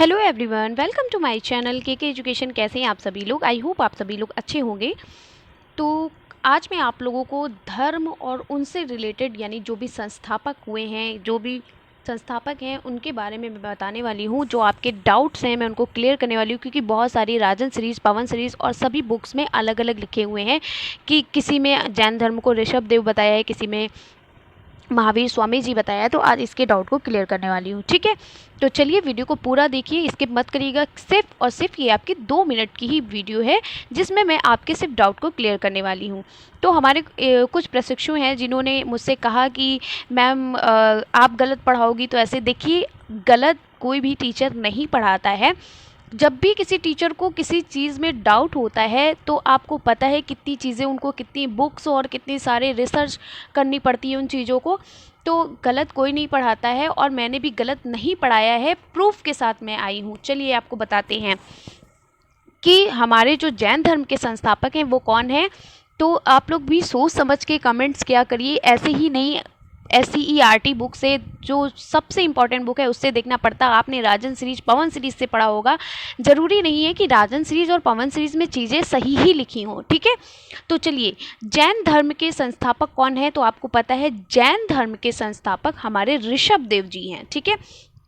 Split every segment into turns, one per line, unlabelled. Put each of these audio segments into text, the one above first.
Hello everyone, welcome to my channel के education. कैसे हैं आप सभी लोग? आई होप आप सभी लोग अच्छे होंगे। तो आज मैं आप लोगों को धर्म और उनसे रिलेटेड यानी जो भी संस्थापक हुए हैं, जो भी संस्थापक हैं, उनके बारे में मैं बताने वाली हूँ। जो आपके डाउट्स हैं मैं उनको क्लियर करने वाली हूँ, क्योंकि बहुत सारी राजन सीरीज़, पवन सीरीज़ और सभी बुक्स में अलग अलग लिखे हुए हैं कि किसी में जैन धर्म को ऋषभ देव बताया है, किसी में महावीर स्वामी जी बताया है। तो आज इसके डाउट को क्लियर करने वाली हूँ, ठीक है। तो चलिए वीडियो को पूरा देखिए, स्किप मत करिएगा। सिर्फ और सिर्फ ये आपकी 2 मिनट की ही वीडियो है, जिसमें मैं आपके सिर्फ डाउट को क्लियर करने वाली हूँ। तो हमारे कुछ प्रशिक्षु हैं जिन्होंने मुझसे कहा कि मैम आप गलत पढ़ाओगी। तो ऐसे देखिए, गलत कोई भी टीचर नहीं पढ़ाता है। जब भी किसी टीचर को किसी चीज़ में डाउट होता है तो आपको पता है कितनी चीज़ें, उनको कितनी बुक्स और कितनी सारे रिसर्च करनी पड़ती है उन चीज़ों को। तो गलत कोई नहीं पढ़ाता है, और मैंने भी गलत नहीं पढ़ाया है। प्रूफ के साथ मैं आई हूँ। चलिए आपको बताते हैं कि हमारे जो जैन धर्म के संस्थापक हैं वो कौन है। तो आप लोग भी सोच समझ के कमेंट्स किया करिए, ऐसे ही नहीं। SCERT बुक से, जो सबसे इम्पॉर्टेंट बुक है, उससे देखना पड़ता। आपने राजन सीरीज, पवन सीरीज से पढ़ा होगा। ज़रूरी नहीं है कि राजन सीरीज और पवन सीरीज में चीज़ें सही ही लिखी हों, ठीक है। तो चलिए, जैन धर्म के संस्थापक कौन है? तो आपको पता है जैन धर्म के संस्थापक हमारे ऋषभ देव जी हैं, ठीक है।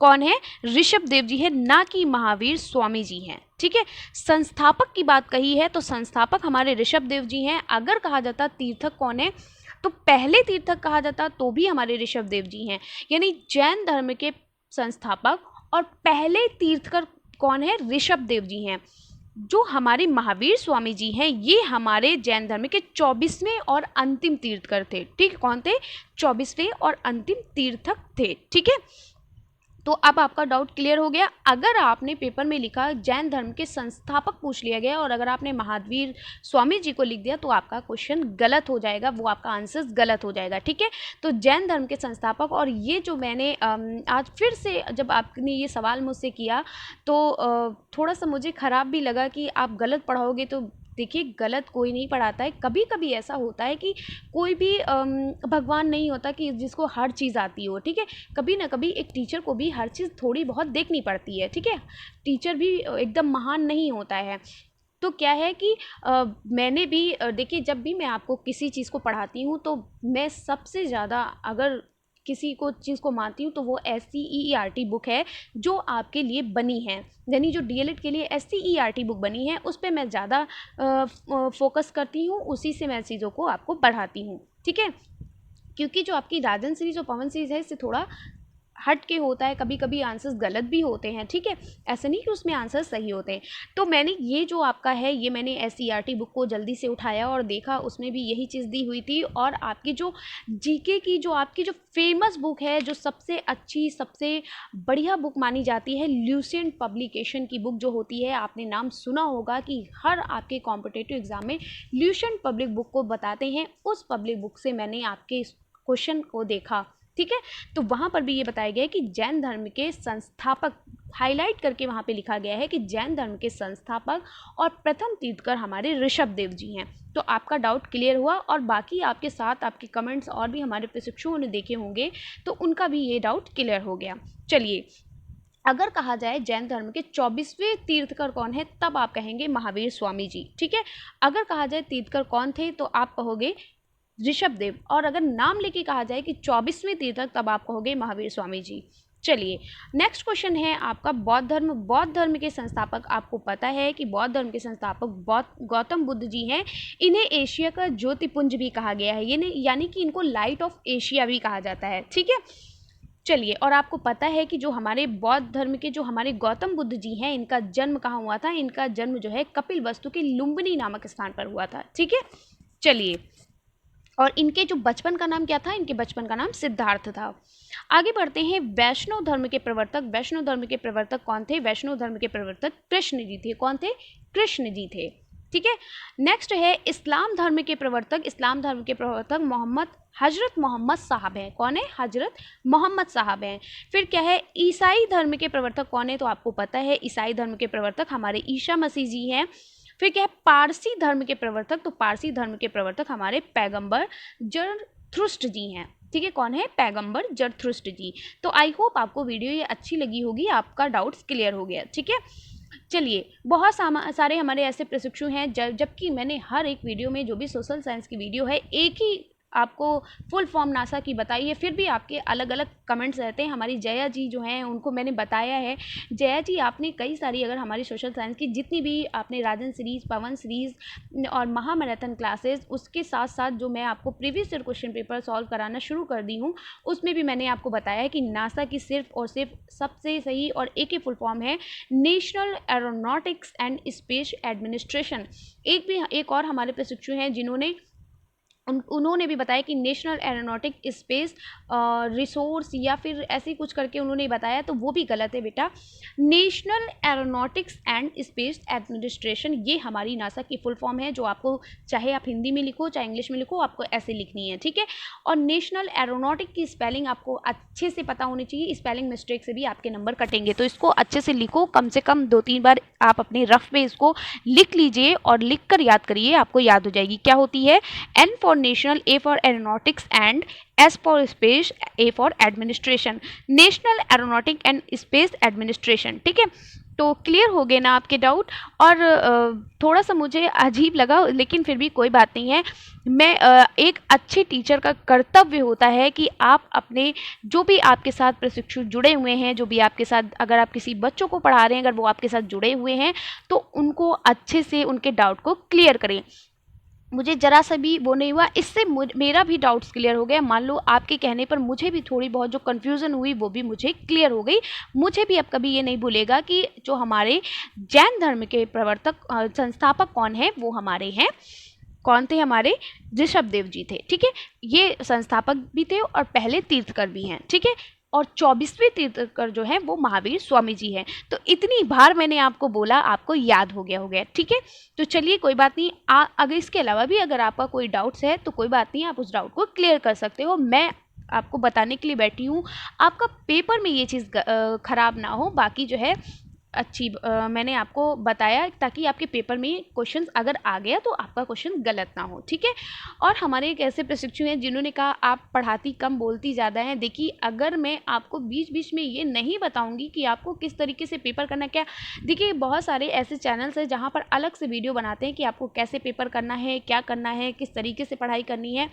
कौन है? ऋषभ देव जी है, ना कि महावीर स्वामी जी हैं, ठीक है। संस्थापक की बात कही है तो संस्थापक हमारे ऋषभ देव जी हैं। अगर कहा जाता तीर्थक कौन है, तो पहले तीर्थक कहा जाता तो भी हमारे ऋषभ देव जी हैं। यानी जैन धर्म के संस्थापक और पहले तीर्थकर कौन है? ऋषभ देव जी हैं। जो हमारे महावीर स्वामी जी हैं, ये हमारे जैन धर्म के 24वें और अंतिम तीर्थकर थे, ठीक। कौन थे? 24वें और अंतिम तीर्थक थे, ठीक है। तो अब आपका डाउट क्लियर हो गया। अगर आपने पेपर में लिखा जैन धर्म के संस्थापक पूछ लिया गया और अगर आपने महावीर स्वामी जी को लिख दिया तो आपका क्वेश्चन गलत हो जाएगा, वो आपका आंसर गलत हो जाएगा, ठीक है। तो जैन धर्म के संस्थापक, और ये जो मैंने आज फिर से जब आपने ये सवाल मुझसे किया तो थोड़ा सा मुझे ख़राब भी लगा कि आप गलत पढ़ाओगे। तो देखिए, गलत कोई नहीं पढ़ाता है। कभी कभी ऐसा होता है कि कोई भी भगवान नहीं होता कि जिसको हर चीज़ आती हो, ठीक है। कभी ना कभी एक टीचर को भी हर चीज़ थोड़ी बहुत देखनी पड़ती है, ठीक है। टीचर भी एकदम महान नहीं होता है। तो क्या है कि मैंने भी देखिए, जब भी मैं आपको किसी चीज़ को पढ़ाती हूँ तो मैं सबसे ज़्यादा अगर किसी को चीज़ को मानती हूँ तो वो SCERT बुक है जो आपके लिए बनी है। यानी जो DLED के लिए SCERT बुक बनी है उस पर मैं ज़्यादा फोकस करती हूँ, उसी से मैं चीज़ों को आपको पढ़ाती हूँ, ठीक है। क्योंकि जो आपकी राजन सीरीज और पवन सीरीज है, इससे थोड़ा हट के होता है। कभी कभी आंसर्स गलत भी होते हैं, ठीक है। ऐसा नहीं कि उसमें आंसर्स सही होते हैं। तो मैंने ये जो आपका है, ये मैंने SCERT बुक को जल्दी से उठाया और देखा, उसमें भी यही चीज़ दी हुई थी। और आपकी जो GK की जो आपकी जो फेमस बुक है, जो सबसे अच्छी, सबसे बढ़िया बुक मानी जाती है, ल्यूसेंट पब्लिकेशन की बुक जो होती है, आपने नाम सुना होगा कि हर आपके कॉम्पिटिटिव एग्जाम में ल्यूसेंट पब्लिक बुक को बताते हैं। उस पब्लिक बुक से मैंने आपके क्वेश्चन को देखा, ठीक है। तो वहाँ पर भी ये बताया गया है कि जैन धर्म के संस्थापक, हाईलाइट करके वहाँ पे लिखा गया है कि जैन धर्म के संस्थापक और प्रथम तीर्थकर हमारे ऋषभ देव जी हैं। तो आपका डाउट क्लियर हुआ, और बाकी आपके साथ आपके कमेंट्स और भी हमारे प्रशिक्षुओं ने देखे होंगे तो उनका भी ये डाउट क्लियर हो गया। चलिए, अगर कहा जाए जैन धर्म के 24वें तीर्थकर कौन है, तब आप कहेंगे महावीर स्वामी जी, ठीक है। अगर कहा जाए तीर्थकर कौन थे तो आप कहोगे ऋषभ देव, और अगर नाम लेके कहा जाए कि 24वें तीर्थक, तब आप कहोगे महावीर स्वामी जी। चलिए, नेक्स्ट क्वेश्चन है आपका बौद्ध धर्म। बौद्ध धर्म के संस्थापक, आपको पता है कि बौद्ध धर्म के संस्थापक गौतम बुद्ध जी हैं। इन्हें एशिया का ज्योतिपुंज भी कहा गया है, यानी कि इनको लाइट ऑफ एशिया भी कहा जाता है, ठीक है। चलिए, और आपको पता है कि जो हमारे बौद्ध धर्म के जो हमारे गौतम बुद्ध जी हैं, इनका जन्म कहाँ हुआ था? इनका जन्म जो है कपिल वस्तु के लुम्बिनी नामक स्थान पर हुआ था, ठीक है। चलिए, और इनके जो बचपन का नाम क्या था? इनके बचपन का नाम सिद्धार्थ था। आगे बढ़ते हैं। वैष्णव धर्म के प्रवर्तक, वैष्णव धर्म के प्रवर्तक कौन थे? वैष्णव धर्म के प्रवर्तक कृष्ण जी थे। कौन थे? कृष्ण जी थे, ठीक है। नेक्स्ट है इस्लाम धर्म के प्रवर्तक। इस्लाम धर्म के प्रवर्तक हजरत मोहम्मद साहब हैं। कौन है? हजरत मोहम्मद साहब हैं। फिर क्या है? ईसाई धर्म के प्रवर्तक कौन है? तो आपको पता है ईसाई धर्म के प्रवर्तक हमारे ईसा मसीह जी हैं। फिर क्या है? पारसी धर्म के प्रवर्तक, तो पारसी धर्म के प्रवर्तक हमारे पैगंबर जरथुस्त्र जी हैं। ठीक है, कौन है? पैगंबर जरथुस्त्र जी। तो आई होप आपको वीडियो ये अच्छी लगी होगी, आपका डाउट्स क्लियर हो गया। ठीक है, चलिए, बहुत सारे हमारे ऐसे प्रशिक्षु हैं जबकि मैंने हर एक वीडियो में जो भी सोशल साइंस की वीडियो है एक ही आपको फुल फॉर्म नासा की बताई है, फिर भी आपके अलग अलग कमेंट्स रहते हैं। हमारी जया जी जो हैं उनको मैंने बताया है। जया जी, आपने कई सारी अगर हमारी सोशल साइंस की जितनी भी आपने राजन सीरीज़, पवन सीरीज़ और महामैराथन क्लासेस, उसके साथ साथ जो मैं आपको previous year question paper solve कराना शुरू कर दी हूँ, उसमें भी मैंने आपको बताया है कि नासा की सिर्फ और सिर्फ सबसे सही और एक ही फुल फॉर्म है national aeronautics and space administration. एक और हमारे प्रशिक्षु हैं जिन्होंने उन्होंने भी बताया कि नेशनल एरोनॉटिक स्पेस रिसोर्स या फिर ऐसे कुछ करके उन्होंने बताया, तो वो भी गलत है बेटा। National aeronautics and space administration ये हमारी नासा की फुल फॉर्म है, जो आपको चाहे आप हिंदी में लिखो चाहे इंग्लिश में लिखो, आपको ऐसे लिखनी है। ठीक है, और नेशनल एरोनॉटिक की स्पेलिंग आपको अच्छे से पता होनी चाहिए, स्पेलिंग मिस्टेक से भी आपके नंबर कटेंगे, तो इसको अच्छे से लिखो, कम से कम 2-3 बार आप अपने रफ में इसको लिख लीजिए और लिख कर याद करिए, आपको याद हो जाएगी। क्या होती है? N for national, A for aeronautics and S for space, A for administration, national aeronautic and space administration. ठीक है, तो क्लियर हो गए ना आपके डाउट? और थोड़ा सा मुझे अजीब लगा, लेकिन फिर भी कोई बात नहीं है। मैं एक अच्छे टीचर का कर्तव्य होता है कि आप अपने जो भी आपके साथ प्रशिक्षु जुड़े हुए हैं, जो भी आपके साथ, अगर आप किसी बच्चों को पढ़ा रहे हैं, अगर वो आपके साथ जुड़े हुए हैं, तो उनको अच्छे से उनके डाउट को क्लियर करें। मुझे ज़रा सा भी वो नहीं हुआ, इससे मेरा भी डाउट्स क्लियर हो गया। मान लो आपके कहने पर मुझे भी थोड़ी बहुत जो कन्फ्यूज़न हुई वो भी मुझे क्लियर हो गई। मुझे भी अब कभी ये नहीं भूलेगा कि जो हमारे जैन धर्म के प्रवर्तक संस्थापक कौन है, वो हमारे हैं, कौन थे? हमारे ऋषभ देव जी थे। ठीक है, ये संस्थापक भी थे और पहले तीर्थकर भी हैं। ठीक है, और 24वें तीर्थकर जो है वो महावीर स्वामी जी हैं। तो इतनी बार मैंने आपको बोला, आपको याद हो गया। ठीक है, तो चलिए कोई बात नहीं। अगर इसके अलावा भी अगर आपका कोई डाउट्स है तो कोई बात नहीं, आप उस डाउट को क्लियर कर सकते हो। मैं आपको बताने के लिए बैठी हूँ, आपका पेपर में ये चीज़ ख़राब ना हो। बाकी जो है अच्छी मैंने आपको बताया ताकि आपके पेपर में क्वेश्चंस अगर आ गया तो आपका क्वेश्चन गलत ना हो। ठीक है, और हमारे एक ऐसे प्रशिक्षु हैं जिन्होंने कहा आप पढ़ाती कम बोलती ज़्यादा हैं। देखिए, अगर मैं आपको बीच बीच में ये नहीं बताऊंगी कि आपको किस तरीके से पेपर करना, क्या, देखिए बहुत सारे ऐसे चैनल्स हैं जहाँ पर अलग से वीडियो बनाते हैं कि आपको कैसे पेपर करना है, क्या करना है, किस तरीके से पढ़ाई करनी है,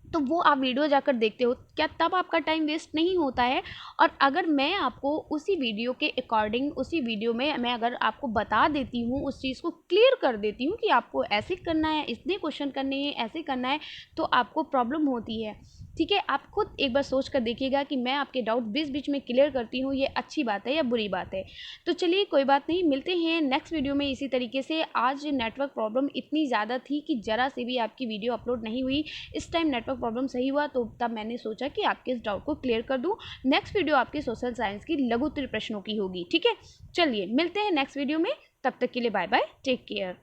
तो वो आप वीडियो जाकर देखते हो, क्या तब आपका टाइम वेस्ट नहीं होता है? और अगर मैं आपको उसी वीडियो के अकॉर्डिंग, उसी वीडियो में मैं अगर आपको बता देती हूँ, उस चीज़ को क्लियर कर देती हूँ कि आपको ऐसे करना है, इतने क्वेश्चन करने हैं, ऐसे करना है, तो आपको प्रॉब्लम होती है। ठीक है, आप खुद एक बार सोच कर देखिएगा कि मैं आपके डाउट बीच बीच में क्लियर करती हूँ, ये अच्छी बात है या बुरी बात है? तो चलिए कोई बात नहीं, मिलते हैं नेक्स्ट वीडियो में इसी तरीके से। आज नेटवर्क प्रॉब्लम इतनी ज़्यादा थी कि ज़रा से भी आपकी वीडियो अपलोड नहीं हुई। इस टाइम नेटवर्क प्रॉब्लम सही हुआ, तो तब मैंने सोचा कि आपके इस डाउट को क्लियर कर दूं। नेक्स्ट वीडियो आपकी सोशल साइंस की लघुत्तर प्रश्नों की होगी। ठीक है, चलिए मिलते हैं नेक्स्ट वीडियो में, तब तक के लिए बाय बाय, टेक केयर।